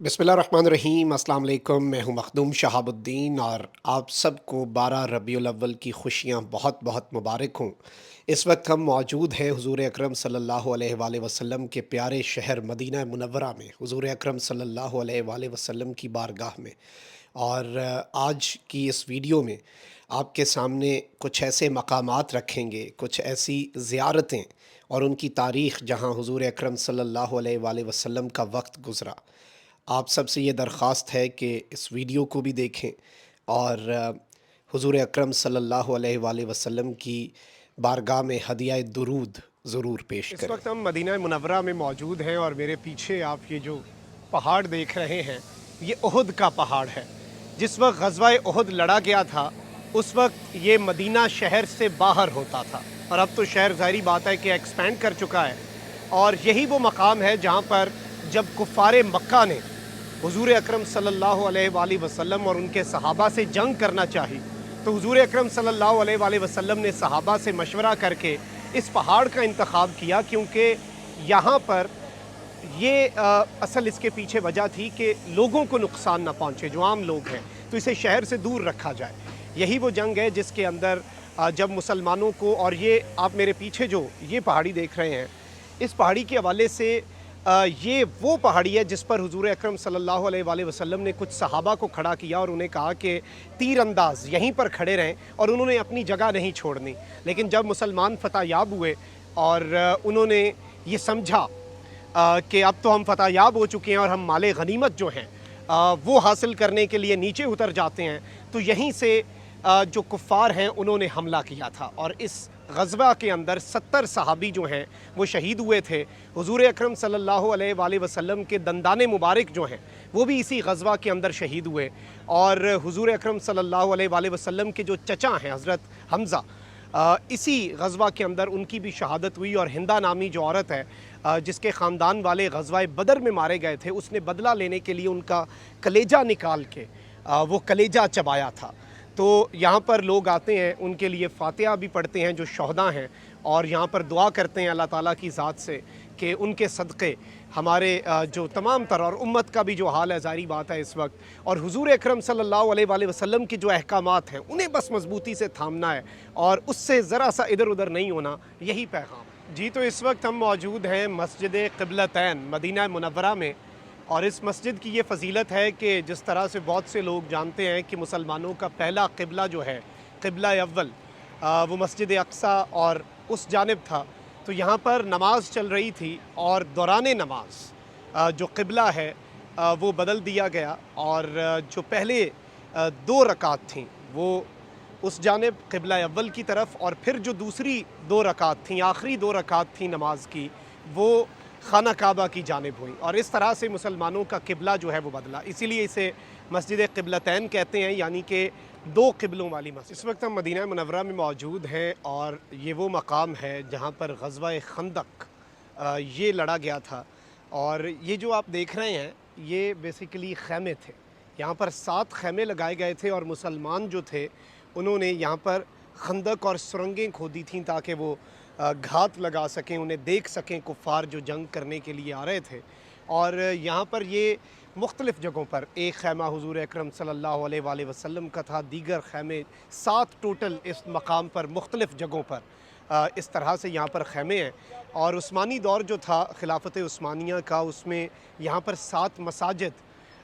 बिस्मिल्लाहिर्रहमानिर्रहीम। अस्सलाम वालेकुम। मैं हूं मखदूम शहाबुद्दीन और आप सबको 12 रबीउल अव्वल की खुशियां बहुत बहुत मुबारक हों। इस वक्त हम मौजूद हैं हुज़ूर अकरम सल्लल्लाहु अलैहि वसल्लम के प्यारे शहर मदीना मुनव्वरा में, हुज़ूर अकरम सल्लल्लाहु अलैहि वसल्लम की बारगाह में। और आज की इस वीडियो में आपके सामने कुछ ऐसे मकामात रखेंगे, कुछ ऐसी ज़ियारतें और उनकी तारीख़ जहाँ हुज़ूर अकरम सल्लल्लाहु अलैहि वसल्लम का वक्त गुज़रा। आप सबसे ये दरख्वास्त है कि इस वीडियो को भी देखें और हुज़ूर अकरम सल्लल्लाहु अलैहि वसल्लम की बारगाह में हदिया दुरूद ज़रूर पेश इस करें। वक्त हम मदीना मुनव्वरा में मौजूद हैं और मेरे पीछे आप ये जो पहाड़ देख रहे हैं, ये ओहद का पहाड़ है। जिस वक्त ग़ज़वा ओहद लड़ा गया था, उस वक्त ये मदीना शहर से बाहर होता था और अब तो शहर ज़ाहिरी बात है कि एक्सपेंड कर चुका है। और यही वो मकाम है जहाँ पर जब कुफ़ारे मक्का ने हुज़ूर अकरम सल्लल्लाहु अलैहि वसल्लम और उनके सहाबा से जंग करना चाही, तो हुज़ूर अकरम सल्लल्लाहु अलैहि वसल्लम ने सहाबा से मशवरा करके इस पहाड़ का इंतखाब किया, क्योंकि यहाँ पर ये असल इसके पीछे वजह थी कि लोगों को नुकसान ना पहुँचे, जो आम लोग हैं, तो इसे शहर से दूर रखा जाए। यही वो जंग है जिसके अंदर जब मुसलमानों को, और ये आप मेरे पीछे जो ये पहाड़ी देख रहे हैं, इस पहाड़ी के हवाले से ये वो पहाड़ी है जिस पर हुज़ूर अकरम सल्लल्लाहु अलैहि वसल्लम ने कुछ सहाबा को खड़ा किया और उन्हें कहा कि तीर अंदाज यहीं पर खड़े रहें, और उन्होंने अपनी जगह नहीं छोड़नी। लेकिन जब मुसलमान फतहयाब हुए और उन्होंने ये समझा कि अब तो हम फतहयाब हो चुके हैं और हम माले गनीमत जो हैं वो हासिल करने के लिए नीचे उतर जाते हैं, तो यहीं से जो कुफ़ार हैं उन्होंने हमला किया था और इस ग़ज़वा के अंदर 70 सहाबी जो हैं वो शहीद हुए थे। हुज़ूर अकरम सल्लल्लाहु अलैहि वसल्लम के दंदाने मुबारक जो हैं वो भी इसी ग़ज़वा के अंदर शहीद हुए। और हुज़ूर अकरम सल्लल्लाहु अलैहि वसल्लम के जो चचा हैं हज़रत हमज़ा, इसी ग़ज़वा के अंदर उनकी भी शहादत हुई। और हिंदा नामी जो औरत है जिसके ख़ानदान वाले ग़ज़वा बदर में मारे गए थे, उसने बदला लेने के लिए उनका कलेजा निकाल के वो कलेजा चबाया था। तो यहाँ पर लोग आते हैं, उनके लिए फ़ातिहा भी पढ़ते हैं जो शहदा हैं, और यहाँ पर दुआ करते हैं अल्लाह ताला की ज़ात से कि उनके सदक़े हमारे जो तमाम तर और उम्मत का भी जो हाल है, ज़ाहिरी बात है इस वक्त, और हुज़ूर अकरम सल्लल्लाहु अलैहि वसल्लम की जो अहकामात हैं उन्हें बस मज़बूती से थामना है और उससे ज़रा सा इधर उधर नहीं होना, यही पैगाम है। जी, तो इस वक्त हम मौजूद हैं मस्जिद क़िबलतैन मदीना मुनव्वरा में, और इस मस्जिद की ये फ़जीलत है कि जिस तरह से बहुत से लोग जानते हैं कि मुसलमानों का पहला क़िबला जो है, क़िबला अव्वल, वो मस्जिद अक़सा और उस जानिब था। तो यहाँ पर नमाज़ चल रही थी और दौरान नमाज जो क़िबला है वो बदल दिया गया, और जो पहले 2 रकात थीं वो उस जानिब क़िबला अव्वल की तरफ, और फिर जो दूसरी 2 रकात थीं, आखिरी 2 रकात थी नमाज की, वो खाना काबा की जानिब हुई, और इस तरह से मुसलमानों का क़िबला जो है वो बदला। इसीलिए इसे मस्जिद क़िबलतैन कहते हैं, यानी कि 2 क़िबलों वाली मस्जिद। इस वक्त हम मदीना मुनव्वरा में मौजूद हैं और ये वो मकाम है जहाँ पर ग़ज़वा खंदक ये लड़ा गया था। और ये जो आप देख रहे हैं ये बेसिकली ख़ैमे थे। यहाँ पर 7 ख़ैमे लगाए गए थे और मुसलमान जो थे उन्होंने यहाँ पर खंदक और सुरंगें खोदी थीं ताकि वो घात लगा सकें, उन्हें देख सकें कुफ़ार जो जंग करने के लिए आ रहे थे। और यहाँ पर ये मुख्तलिफ़ जगहों पर, एक ख़ैमा हुज़ूर अकरम सल्लल्लाहु अलैहि वसल्लम का था, दीगर ख़ैमे 7 टोटल इस मकाम पर मुख्तलिफ़ जगहों पर इस तरह से यहाँ पर ख़ैमे हैं। और उस्मानी दौर जो था खिलाफत उस्मानिया का, उसमें यहाँ पर 7 मसाजिद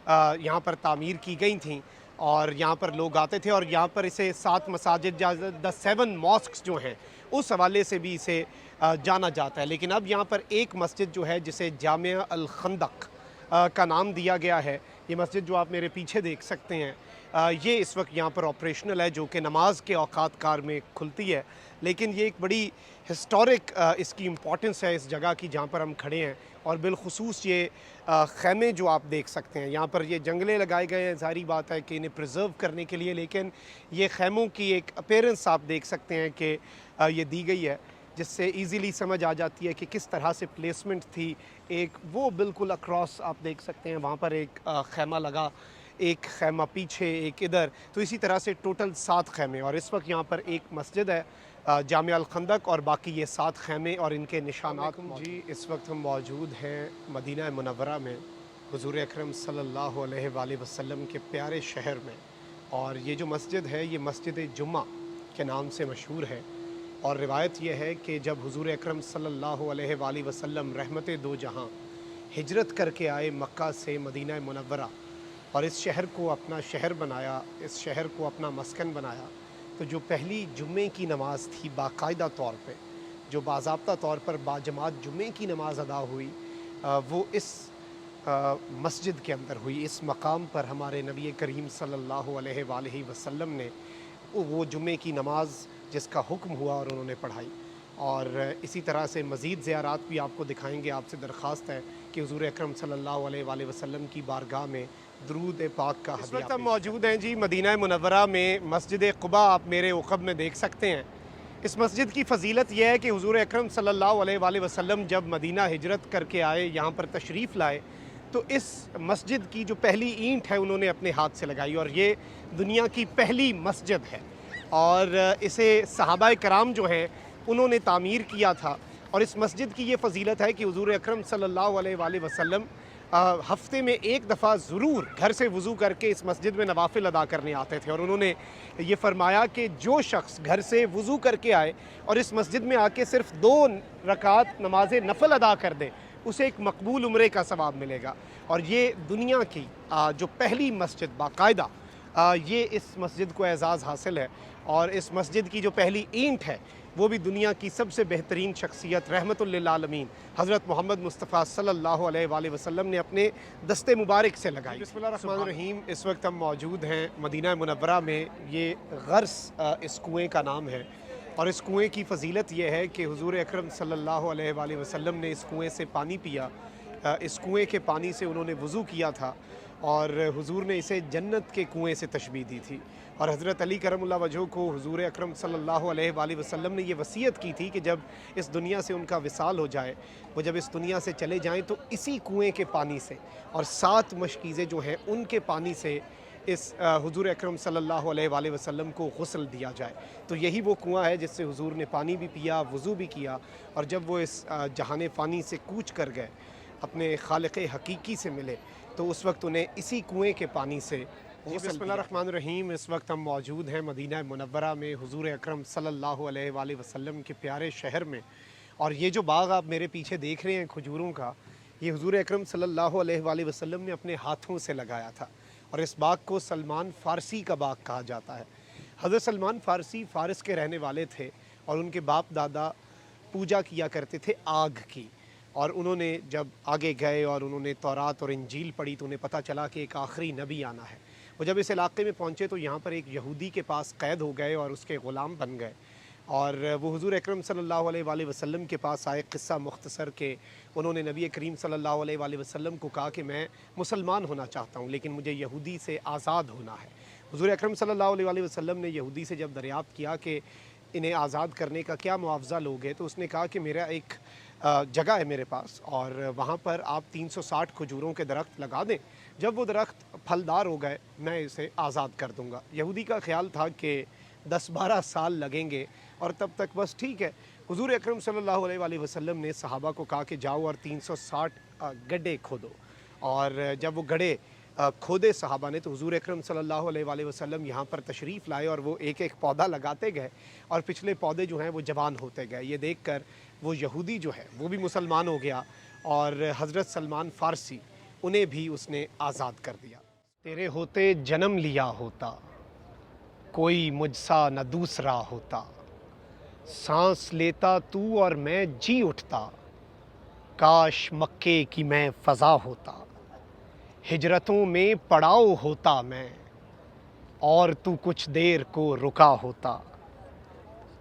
यहाँ पर तामीर की गई थीं और यहाँ पर लोग आते थे, और यहाँ पर इसे 7 मसाजिद या द 7 मॉस्क्स जो हैं उस हवाले से भी इसे जाना जाता है। लेकिन अब यहाँ पर एक मस्जिद जो है जिसे जामिया अल खंदक का नाम दिया गया है, ये मस्जिद जो आप मेरे पीछे देख सकते हैं, ये इस वक्त यहाँ पर ऑपरेशनल है, जो कि नमाज के औकात कार में खुलती है। लेकिन ये एक बड़ी हिस्टोरिक इसकी इम्पोर्टेंस है इस जगह की जहाँ पर हम खड़े हैं, और बिलखुसूस ये ख़ैमे जो आप देख सकते हैं, यहाँ पर ये जंगले लगाए गए हैं, ज़ाहिरी बात है कि इन्हें प्रिजर्व करने के लिए। लेकिन ये ख़ैमों की एक अपीयरेंस आप देख सकते हैं कि ये दी गई है, जिससे ईज़िली समझ आ जाती है कि किस तरह से प्लेसमेंट थी। एक वो बिल्कुल अक्रॉस आप देख सकते हैं, वहाँ पर एक ख़ैमा लगा, एक ख़ैमा पीछे, एक इधर, तो इसी तरह से टोटल 7 ख़ैमे। और इस वक्त यहाँ पर एक मस्जिद है जामिया अल खंदक, और बाकी ये 7 ख़ैमे और इनके निशानात। जी, इस वक्त हम मौजूद हैं मदीना मुनव्वरा में, हुजूर अकरम सल्लल्लाहु अलैहि वाले वसल्लम के प्यारे शहर में। और ये जो मस्जिद है ये मस्जिद जुम्मा के नाम से मशहूर है। और रिवायत ये है कि जब हुजूर अकरम सल्लल्लाहु अलैहि वाले वसल्लम रहमत दो जहां हिजरत करके आए मक्का से मदीना मुनव्वरा और इस शहर को अपना शहर बनाया, इस शहर को अपना मस्कन बनाया, तो जो पहली जुम्मे की नमाज़ थी बाकायदा तौर पे, जो बाज़ाब्ता तौर पर बाजमात जुम्मे की नमाज़ अदा हुई, वो इस मस्जिद के अंदर हुई। इस मकाम पर हमारे नबी करीम सल्लल्लाहु अलैहि वसल्लम ने वो जुम्मे की नमाज़ जिसका हुक्म हुआ और उन्होंने पढ़ाई। और इसी तरह से मज़ीद ज़ियारात भी आपको दिखाएंगे। आपसे दरख्वास्त है कि हुज़ूर अकरम सल्लल्लाहु अलैहि वसल्लम की बारगाह में दरूद पाक का इस वक्त हम मौजूद हैं जी मदीना मुनव्वरा में, मस्जिद क़ुबा आप मेरे उक़ब में देख सकते हैं। इस मस्जिद की फ़जीलत यह है कि हुज़ूर अकरम सल्लल्लाहु अलैहि वसल्लम जब मदीना हिजरत करके आए, यहाँ पर तशरीफ़ लाए, तो इस मस्जिद की जो पहली ईंट है उन्होंने अपने हाथ से लगाई और ये दुनिया की पहली मस्जिद है। और इसे सहाबाए कराम जो हैं उन्होंने तामीर किया था। और इस मस्जिद की ये फ़जीलत है कि हुज़ूर अकरम सल्लल्लाहु अलैहि वसल्लम हफ़्ते में एक दफ़ा ज़रूर घर से वज़ू करके इस मस्जिद में नवाफ़िल अदा करने आते थे। और उन्होंने ये फ़रमाया कि जो शख्स घर से वज़ू करके आए और इस मस्जिद में आके सिर्फ़ 2 रकात नमाज नफ़ल अदा कर दे, उसे एक मकबूल उम्रे का सवाब मिलेगा। और ये दुनिया की जो पहली मस्जिद बाकायदा, ये इस मस्जिद को एज़ाज़ हासिल है। और इस मस्जिद की जो पहली ईंट है वो भी दुनिया की सबसे बेहतरीन शख्सियत रहमतुल लिल आलमीन हज़रत मोहम्मद मुस्तफ़ा सल्लल्लाहु अलैहि वसल्लम ने अपने दस्ते मुबारक से लगाई। बिस्मिल्लाहिर्रहमानिर्रहीम। इस वक्त हम मौजूद हैं मदीना मुनव्वरा में। ये गर्स इस कुएँ का नाम है। और इस कुएँ की फ़जीलत ये है कि हुज़ूर अकरम सल्लल्लाहु अलैहि वसल्लम ने इस कुएँ से पानी पिया। इस कुएँ के पानी से उन्होंने वज़ू किया था और हुज़ूर ने इसे जन्नत के कुएँ से तशबीह दी थी। और हज़रत अली करमुल्लाह वजह को हुज़ूर अकरम सल्लल्लाहु अलैहि वसल्लम ने ये वसीयत की थी कि जब इस दुनिया से उनका विसाल हो जाए, वो जब इस दुनिया से चले जाएं, तो इसी कुएँ के पानी से और 7 मशकीज़ें जो हैं उनके पानी से इस हुज़ूर अकरम सल्लल्लाहु अलैहि वसल्लम को गुस्ल दिया जाए। तो यही वो कुआँ है जिससे हुज़ूर ने पानी भी पिया, वज़ू भी किया। और जब वो इस जहान फ़ानी से कूच कर गए, अपने खालिक़ हकीकी से मिले, तो उस वक्त उन्हें इसी कुएँ के पानी से बिस्मिल्लाहिर्रहमानिर्रहीम। इस वक्त हम मौजूद हैं मदीना मुनव्वरा में, हुज़ूर अकरम सल्लल्लाहु अलैहि वसल्लम के प्यारे शहर में। और ये जो बाग़ आप मेरे पीछे देख रहे हैं खजूरों का, ये हुज़ूर अकरम सल्लल्लाहु अलैहि वसल्लम ने अपने हाथों से लगाया था। और इस बाग़ को सलमान फ़ारसी का बाग़ कहा जाता है। हज़रत सलमान फ़ारसी फ़ारस के रहने वाले थे और उनके बाप दादा पूजा किया करते थे आग की। और उन्होंने जब आगे गए और उन्होंने तौरात और इंजील पढ़ी तो उन्हें पता चला कि एक आखिरी नबी आना है। वो जब इस इलाके में पहुँचे तो यहाँ पर एक यहूदी के पास क़ैद हो गए और उसके ग़ुलाम बन गए। और वो हुज़ूर अकरम सल्लल्लाहु अलैहि वसल्लम के पास आए। क़िस्सा मुख्तसर के उन्होंने नबी करीम सल्लल्लाहु अलैहि वसल्लम को कहा कि मैं मुसलमान होना चाहता हूँ, लेकिन मुझे यहूदी से आज़ाद होना है। हुज़ूर अकरम सल्लल्लाहु अलैहि वसल्लम ने यहूदी से जब दरियाफ़्त किया कि इन्हें आज़ाद करने का क्या मुआवज़ा लोगे, तो उसने कहा कि मेरा एक जगह है मेरे पास और वहाँ पर आप 360 खजूरों के दरख्त लगा दें, जब वो दरख्त फलदार हो गए मैं इसे आज़ाद कर दूँगा। यहूदी का ख्याल था कि 10-12 साल लगेंगे और तब तक बस ठीक है। हुज़ूर अकरम सल्लल्लाहु अलैहि वसल्लम ने सहाबा को कहा कि जाओ और 360 गड्ढे खोदो। और जब वो गड्ढे खोदे सहाबा ने, तो हुज़ूर अकरम सल्लल्लाहु अलैहि वसल्लम यहाँ पर तशरीफ़ लाए और वो एक एक पौधा लगाते गए और पिछले पौधे जो हैं वो जवान होते गए। ये देखकर वो यहूदी जो है वो भी मुसलमान हो गया और हज़रत सलमान फ़ारसी उन्हें भी उसने आज़ाद कर दिया। तेरे होते जन्म लिया होता, कोई मुझसा न दूसरा होता, सांस लेता तू और मैं जी उठता, काश मक्के की मैं फ़ज़ा होता, हिजरतों में पड़ाव होता मैं और तू कुछ देर को रुका होता,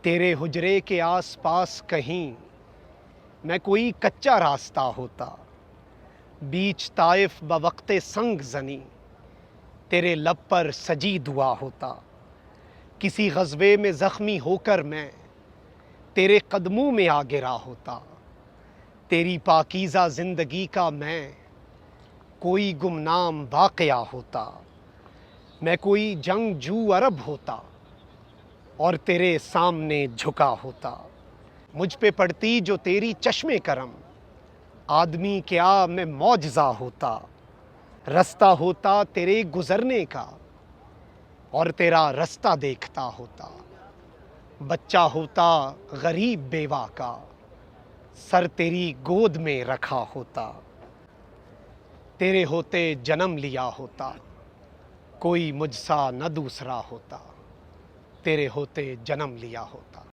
तेरे हुजरे के आस पास कहीं मैं कोई कच्चा रास्ता होता, बीच ताइफ बवक्ते संग जनी तेरे लब पर सजी दुआ होता, किसी ग़ज़वे में ज़ख्मी होकर मैं तेरे कदमों में आ गिरा होता, तेरी पाकीज़ा ज़िंदगी का मैं कोई गुमनाम वाक़या होता, मैं कोई जंगजू अरब होता और तेरे सामने झुका होता, मुझ पे पड़ती जो तेरी चश्मे करम, आदमी क्या मैं मौजज़ा होता, رستہ ہوتا تیرے گزرنے کا اور تیرا رستہ دیکھتا ہوتا، بچہ ہوتا غریب بیوہ کا، سر تیری گود میں رکھا ہوتا، تیرے ہوتے جنم لیا ہوتا، کوئی مجھ سا نہ دوسرا ہوتا، تیرے ہوتے جنم لیا ہوتا۔